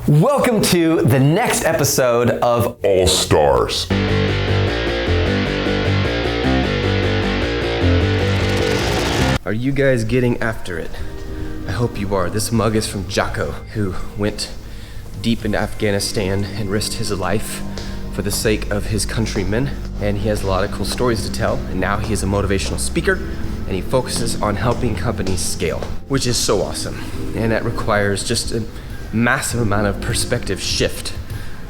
Welcome to the next episode of All Stars. Are you guys getting after it? I hope you are. This mug is from Jocko, who went deep into Afghanistan and risked his life for the sake of his countrymen. And he has a lot of cool stories to tell. And now he is a motivational speaker, and he focuses on helping companies scale, which is so awesome. And that requires just a massive amount of perspective shift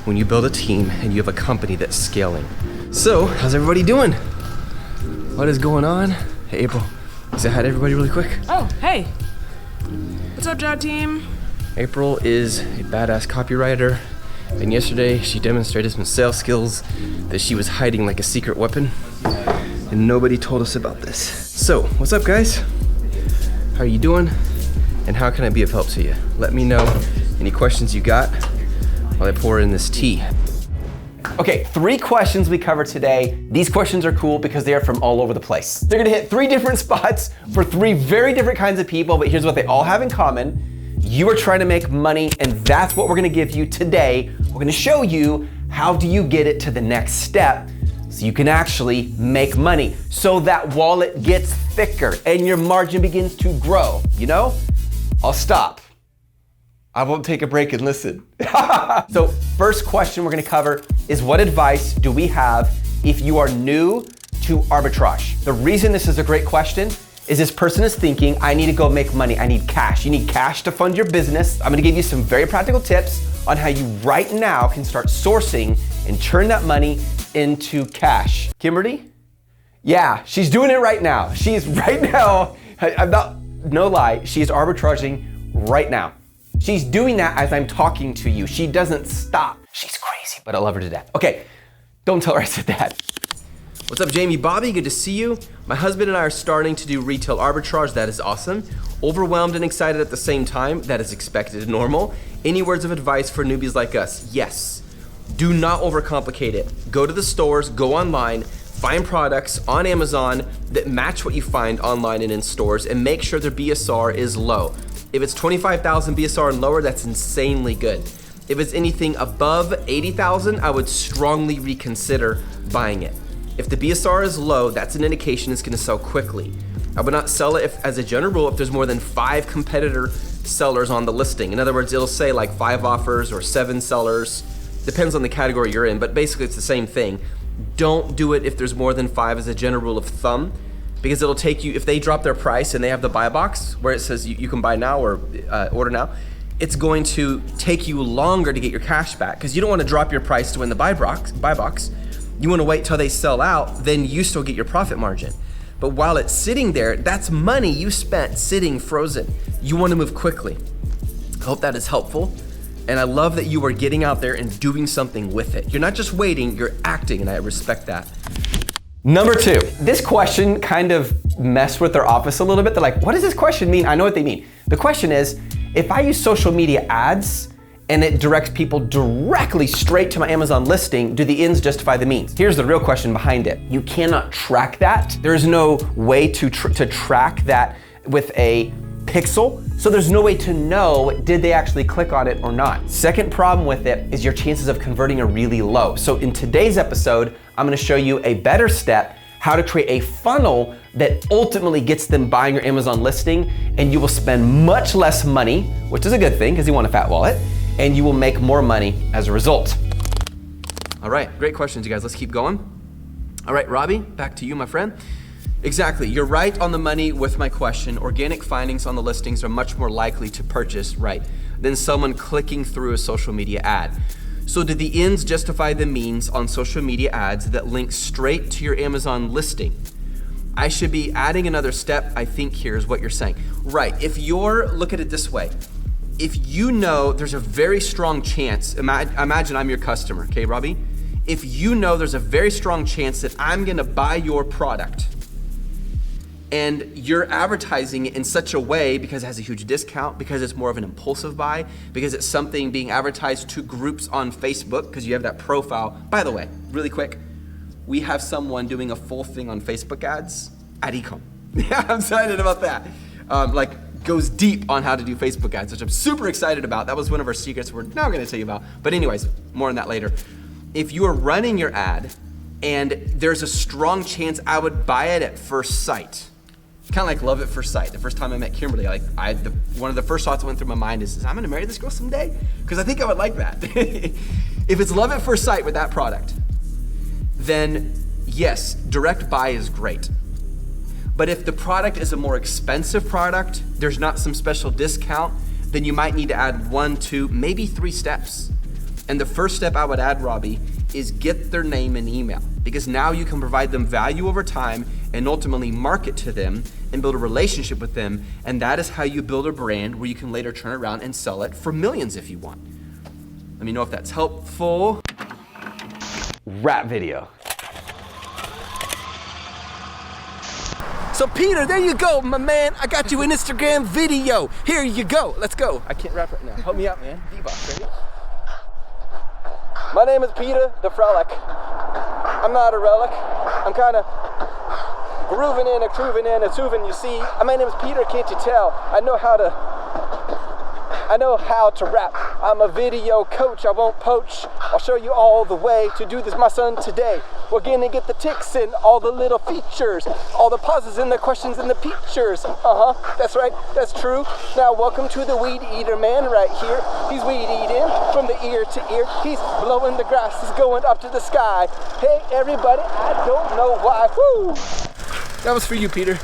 when you build a team and you have a company that's scaling. So, how's everybody doing? What is going on? Hey, April. Say hi to everybody really quick. Oh, hey. What's up, Job Team? April is a badass copywriter, and yesterday she demonstrated some sales skills that she was hiding like a secret weapon, and nobody told us about this. So, what's up, guys? How are you doing? And how can I be of help to you? Let me know any questions you got while I pour in this tea. Okay, 3 questions we cover today. These questions are cool because they are from all over the place. They're gonna hit 3 different spots for 3 very different kinds of people, but here's what they all have in common. You are trying to make money, and that's what we're gonna give you today. We're gonna show you how do you get it to the next step so you can actually make money, so that wallet gets thicker and your margin begins to grow. You know, I'll stop. I won't take a break and listen. So first question we're gonna cover is, what advice do we have if you are new to arbitrage? The reason this is a great question is this person is thinking, I need to go make money, I need cash. You need cash to fund your business. I'm gonna give you some very practical tips on how you right now can start sourcing and turn that money into cash. Kimberly? Yeah, she's doing it right now. She's right now, I'm not, no lie, she's arbitraging right now. She's doing that as I'm talking to you. She doesn't stop. She's crazy, but I love her to death. Okay, don't tell her I said that. What's up, Jamie? Bobby, good to see you. My husband and I are starting to do retail arbitrage. That is awesome. Overwhelmed and excited at the same time. That is expected and normal. Any words of advice for newbies like us? Yes. Do not overcomplicate it. Go to the stores, go online, find products on Amazon that match what you find online and in stores, and make sure their BSR is low. If it's 25,000 BSR and lower, that's insanely good. If it's anything above 80,000, I would strongly reconsider buying it. If the BSR is low, that's an indication it's gonna sell quickly. I would not sell it as a general rule if there's more than 5 competitor sellers on the listing. In other words, it'll say like 5 offers or 7 sellers. Depends on the category you're in, but basically it's the same thing. Don't do it if there's more than 5 as a general rule of thumb, because it'll take you, if they drop their price and they have the buy box where it says you can buy now or order now, it's going to take you longer to get your cash back, because you don't want to drop your price to win the buy box. You want to wait till they sell out, then you still get your profit margin. But while it's sitting there, that's money you spent sitting frozen. You want to move quickly. I hope that is helpful. And I love that you are getting out there and doing something with it. You're not just waiting, you're acting, and I respect that. Number 2, this question kind of messed with their office a little bit. They're like, what does this question mean? I know what they mean. The question is, if I use social media ads and it directs people directly straight to my Amazon listing, do the ends justify the means? Here's the real question behind it. You cannot track that. There is no way to track that with a pixel. So there's no way to know, did they actually click on it or not? Second problem with it is your chances of converting are really low. So in today's episode, I'm gonna show you a better step, how to create a funnel that ultimately gets them buying your Amazon listing, and you will spend much less money, which is a good thing because you want a fat wallet, and you will make more money as a result. All right, great questions, you guys. Let's keep going. All right, Robbie, back to you, my friend. Exactly, you're right on the money with my question. Organic findings on the listings are much more likely to purchase, right, than someone clicking through a social media ad. So do the ends justify the means on social media ads that link straight to your Amazon listing? I should be adding another step, I think here is what you're saying. Right, look at it this way. If you know there's a very strong chance, imagine I'm your customer, okay, Robbie? If you know there's a very strong chance that I'm gonna buy your product, and you're advertising it in such a way because it has a huge discount, because it's more of an impulsive buy, because it's something being advertised to groups on Facebook, because you have that profile. By the way, really quick, we have someone doing a full thing on Facebook ads at Ecom. Yeah, I'm excited about that. Like goes deep on how to do Facebook ads, which I'm super excited about. That was one of our secrets we're now gonna tell you about. But anyways, more on that later. If you are running your ad and there's a strong chance I would buy it at first sight. Kind of like love at first sight. The first time I met Kimberly, one of the first thoughts that went through my mind is I'm gonna marry this girl someday? Because I think I would like that. If it's love at first sight with that product, then yes, direct buy is great. But if the product is a more expensive product, there's not some special discount, then you might need to add 1, 2, maybe 3 steps. And the first step I would add, Robbie, is get their name and email, because now you can provide them value over time and ultimately market to them and build a relationship with them. And that is how you build a brand where you can later turn around and sell it for millions if you want. Let me know if that's helpful. Rap video. So Peter, there you go, my man. I got you an Instagram video. Here you go. Let's go. I can't rap right now. Help me out, man. D-Box, ready? My name is Peter the Frolic. I'm not a relic. I'm kind of grooving in, you see. My name is Peter, can't you tell? I know how to rap. I'm a video coach, I won't poach. I'll show you all the way to do this, my son, today. We're gonna get the ticks and all the little features, all the pauses and the questions and the features. That's right, that's true. Now welcome to the weed eater man right here. He's weed eating from the ear to ear. He's blowing the grass, he's going up to the sky. Hey everybody, I don't know why. Woo! That was for you, Peter.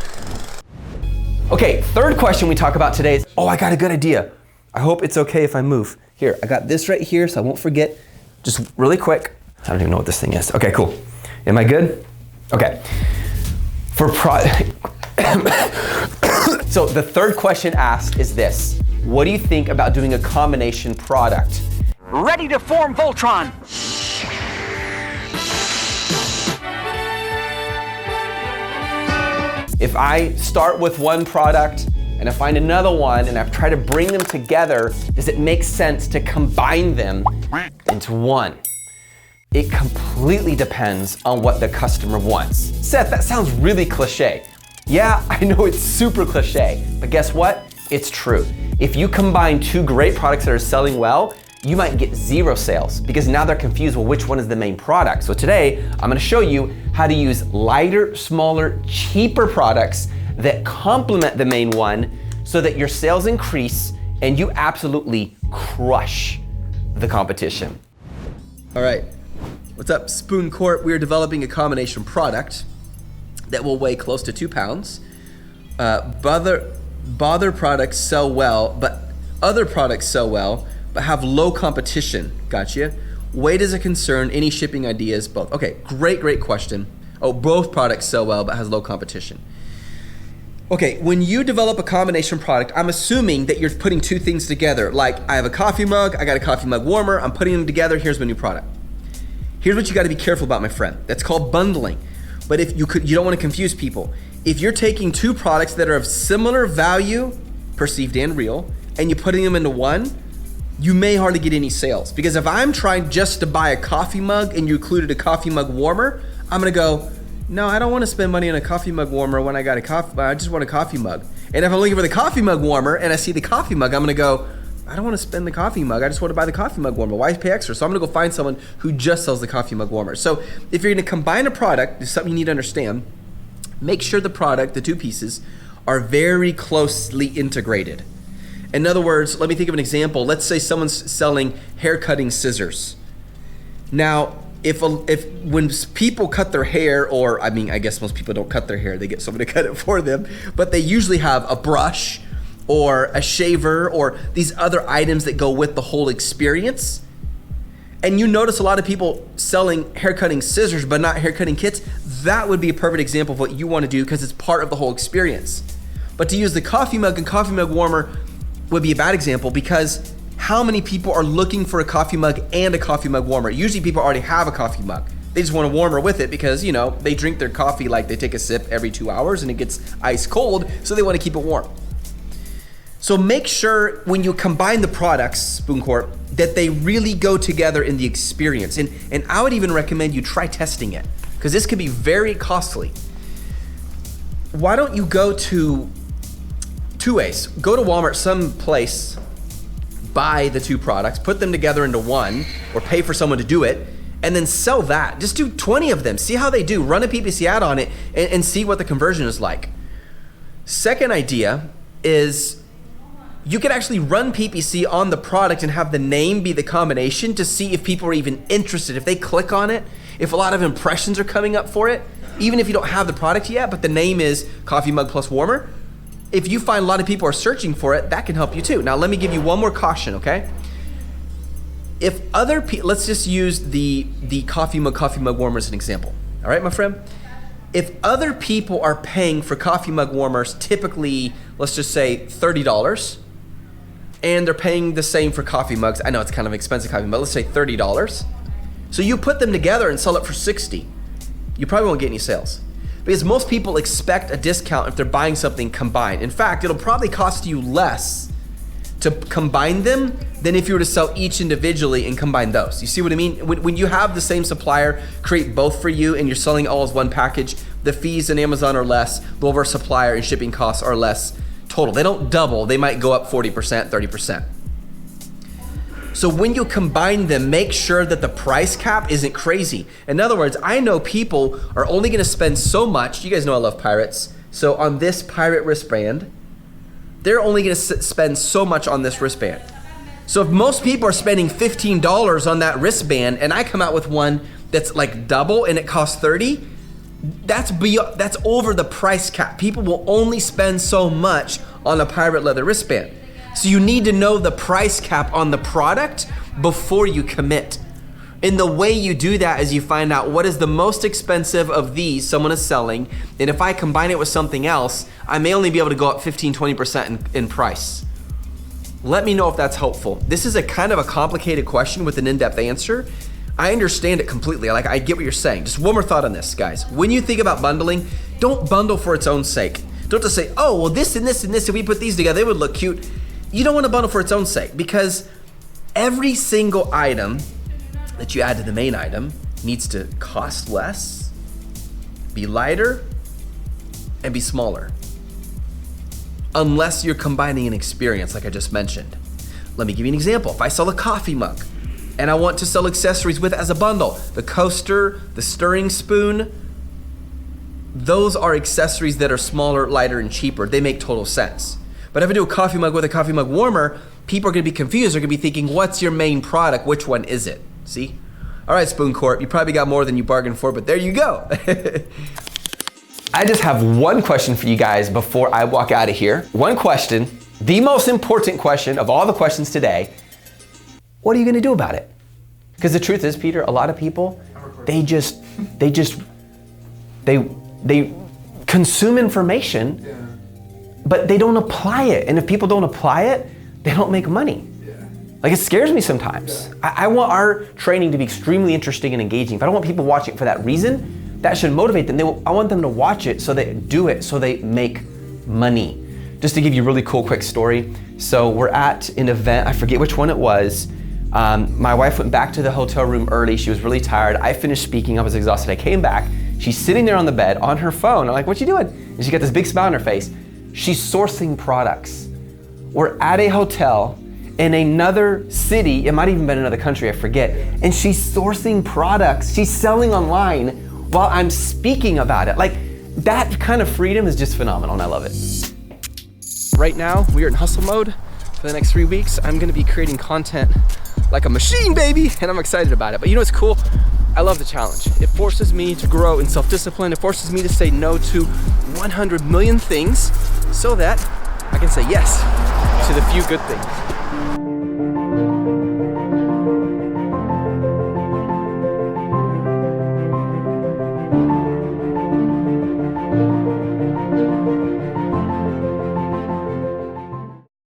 Okay, third question we talk about today is, I got a good idea. I hope it's okay if I move. Here, I got this right here so I won't forget. Just really quick. I don't even know what this thing is. Okay, cool. Am I good? Okay. So the third question asked is this. What do you think about doing a combination product? Ready to form Voltron. If I start with one product and I find another one and I try to bring them together, does it make sense to combine them into one? It completely depends on what the customer wants. Seth, that sounds really cliche. Yeah, I know it's super cliche, but guess what? It's true. If you combine 2 great products that are selling well, you might get 0 sales because now they're confused, well, which one is the main product? So today, I'm gonna show you how to use lighter, smaller, cheaper products that complement the main one so that your sales increase and you absolutely crush the competition. All right, what's up, Spoon Corp? We are developing a combination product that will weigh close to 2 pounds. Bother products sell well, but other products sell well, but have low competition. Gotcha. Weight is a concern, any shipping ideas, both. Okay, great question. Both products sell well, but has low competition. Okay, when you develop a combination product, I'm assuming that you're putting 2 things together. Like I have a coffee mug, I got a coffee mug warmer, I'm putting them together, here's my new product. Here's what you gotta be careful about, my friend. That's called bundling. But if you don't wanna confuse people. If you're taking 2 products that are of similar value, perceived and real, and you're putting them into one, you may hardly get any sales. Because if I'm trying just to buy a coffee mug and you included a coffee mug warmer, I'm gonna go, no, I don't wanna spend money on a coffee mug warmer when I just want a coffee mug. And if I'm looking for the coffee mug warmer and I see the coffee mug, I'm gonna go, I don't wanna spend the coffee mug, I just wanna buy the coffee mug warmer. Why pay extra? So I'm gonna go find someone who just sells the coffee mug warmer. So if you're gonna combine a product, there's something you need to understand. Make sure the product, the 2 pieces, are very closely integrated. In other words, let me think of an example. Let's say someone's selling hair cutting scissors. Now, if when people cut their hair, or I guess most people don't cut their hair, they get someone to cut it for them, but they usually have a brush or a shaver or these other items that go with the whole experience. And you notice a lot of people selling hair cutting scissors, but not hair cutting kits. That would be a perfect example of what you want to do because it's part of the whole experience. But to use the coffee mug and coffee mug warmer would be a bad example because how many people are looking for a coffee mug and a coffee mug warmer? Usually people already have a coffee mug. They just want a warmer with it because, they drink their coffee like they take a sip every 2 hours and it gets ice cold, so they want to keep it warm. So make sure when you combine the products, Spoon Corp, that they really go together in the experience. And I would even recommend you try testing it because this could be very costly. Why don't you go to two ways. Go to Walmart someplace, buy the two products, put them together into one, or pay for someone to do it, and then sell that. Just do 20 of them. See how they do. Run a PPC ad on it and see what the conversion is like. Second idea is you could actually run PPC on the product and have the name be the combination to see if people are even interested. If they click on it, if a lot of impressions are coming up for it, even if you don't have the product yet, but the name is coffee mug plus warmer, if you find a lot of people are searching for it, that can help you too. Now let me give you one more caution, okay? If other people, let's just use the coffee mug warmer as an example. All right, my friend? If other people are paying for coffee mug warmers, typically, let's just say $30, and they're paying the same for coffee mugs. I know it's kind of expensive coffee, but let's say $30. So you put them together and sell it for $60. You probably won't get any sales because most people expect a discount if they're buying something combined. In fact, it'll probably cost you less to combine them than if you were to sell each individually and combine those. You see what I mean? When you have the same supplier create both for you and you're selling all as one package, the fees in Amazon are less, the over supplier and shipping costs are less total. They don't double, they might go up 40%, 30%. So when you combine them, make sure that the price cap isn't crazy. In other words, I know people are only gonna spend so much. You guys know I love pirates. So on this pirate wristband, they're only gonna spend so much on this wristband. So if most people are spending $15 on that wristband and I come out with one that's like double and it costs 30, that's over the price cap. People will only spend so much on a pirate leather wristband. So you need to know the price cap on the product before you commit. And the way you do that is you find out what is the most expensive of these someone is selling, and if I combine it with something else, I may only be able to go up 15, 20% in price. Let me know if that's helpful. This is a kind of a complicated question with an in-depth answer. I understand it completely. I get what you're saying. Just one more thought on this, guys. When you think about bundling, don't bundle for its own sake. Don't just say, oh, well, this and this and this, if we put these together, they would look cute. You don't want to bundle for its own sake because every single item that you add to the main item needs to cost less, be lighter, and be smaller. Unless you're combining an experience like I just mentioned. Let me give you an example. If I sell a coffee mug and I want to sell accessories with it as a bundle, the coaster, the stirring spoon, those are accessories that are smaller, lighter, and cheaper. They make total sense. But if I do a coffee mug with a coffee mug warmer, people are gonna be confused. They're gonna be thinking, what's your main product? Which one is it? See? All right, Spoon Corp, you probably got more than you bargained for, but there you go. I just have one question for you guys before I walk out of here. One question, the most important question of all the questions today. What are you gonna do about it? Because the truth is, Peter, a lot of people, they consume information, but they don't apply it. And if people don't apply it, they don't make money. Like, it scares me sometimes. I want our training to be extremely interesting and engaging. If I don't want people watching it for that reason, that should motivate them. I want them to watch it so they do it, so they make money. Just to give you a really cool quick story. So we're at an event, I forget which one it was. My wife went back to the hotel room early. She was really tired. I finished speaking, I was exhausted. I came back, she's sitting there on the bed on her phone. I'm like, what you doing? And she got this big smile on her face. She's sourcing products. We're at a hotel in another city, it might even been another country, I forget, and she's sourcing products, she's selling online while I'm speaking about it. Like, that kind of freedom is just phenomenal, and I love it. Right now, we are in hustle mode. For the next 3 weeks, I'm gonna be creating content like a machine, baby, and I'm excited about it. But you know what's cool? I love the challenge. It forces me to grow in self-discipline. It forces me to say no to 100 million things so that I can say yes to the few good things.